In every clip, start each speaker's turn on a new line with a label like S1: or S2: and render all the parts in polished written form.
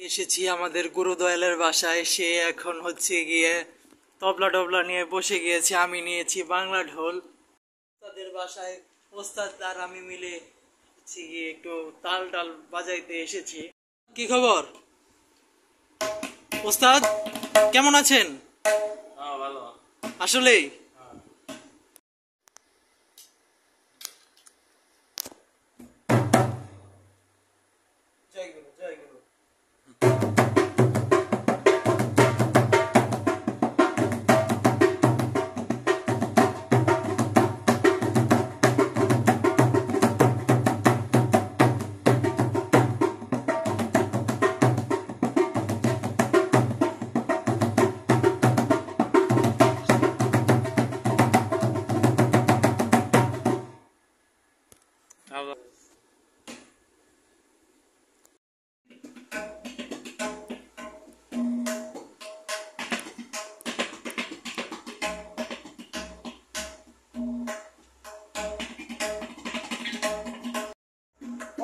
S1: এসেছি আমাদের গুরুদয়ালের বাসায়। সে এখন হচ্ছে গিয়ে তবলা টবলা নিয়ে বসে গিয়েছে, আমি নিয়েছি বাংলা ঢোল। তাদের বাসায় ওস্তাদ আর আমি মিলে হচ্ছে গিয়ে একটু তাল টাল বাজাইতে এসেছি। কি খবর ওস্তাদ, কেমন আছেন?
S2: ভালো।
S1: আসলেই জয় গুরু, জয় গুরু।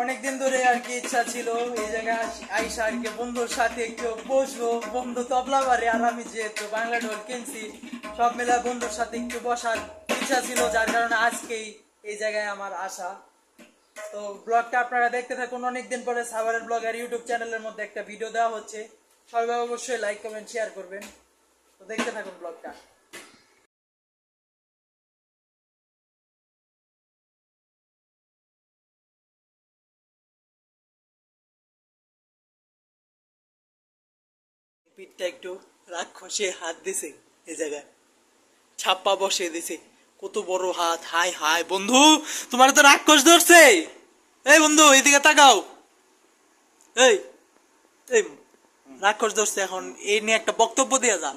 S1: অনেকদিন ধরে আর কি ইচ্ছা ছিল এই জায়গায় আইসা আর কি বন্ধুর সাথে একটু বসবো। বন্ধু তবলা বারে আর আমি যেহেতু বাংলা ঢোল কিনছি, সব মিলে বন্ধুর সাথে একটু বসার ইচ্ছা ছিল, যার কারণে আজকেই এই জায়গায় আমার আসা। তো ব্লগটা আপনারা দেখতে থাকুন। অনেকদিন পরে সাভারের ব্লগার ইউটিউব চ্যানেলের মধ্যে একটা ভিডিও দেওয়া হচ্ছে। সবাই অবশ্যই লাইক কমেন্ট শেয়ার করবেন। তো দেখতে থাকুন ব্লগটা। পিঠটা একটু রাক্ষসে হাত দিছে, এই জায়গায় ছাপ্পা বসিয়ে দিছে। কত বড় হাত! হাই হাই বন্ধু, তোমার তো রাক্ষস ধরছে। এই বন্ধু এইদিকে তাকাও। এই এই রাক্ষস ধরছে, এখন এই নিয়ে একটা বক্তব্য দিয়ে যান।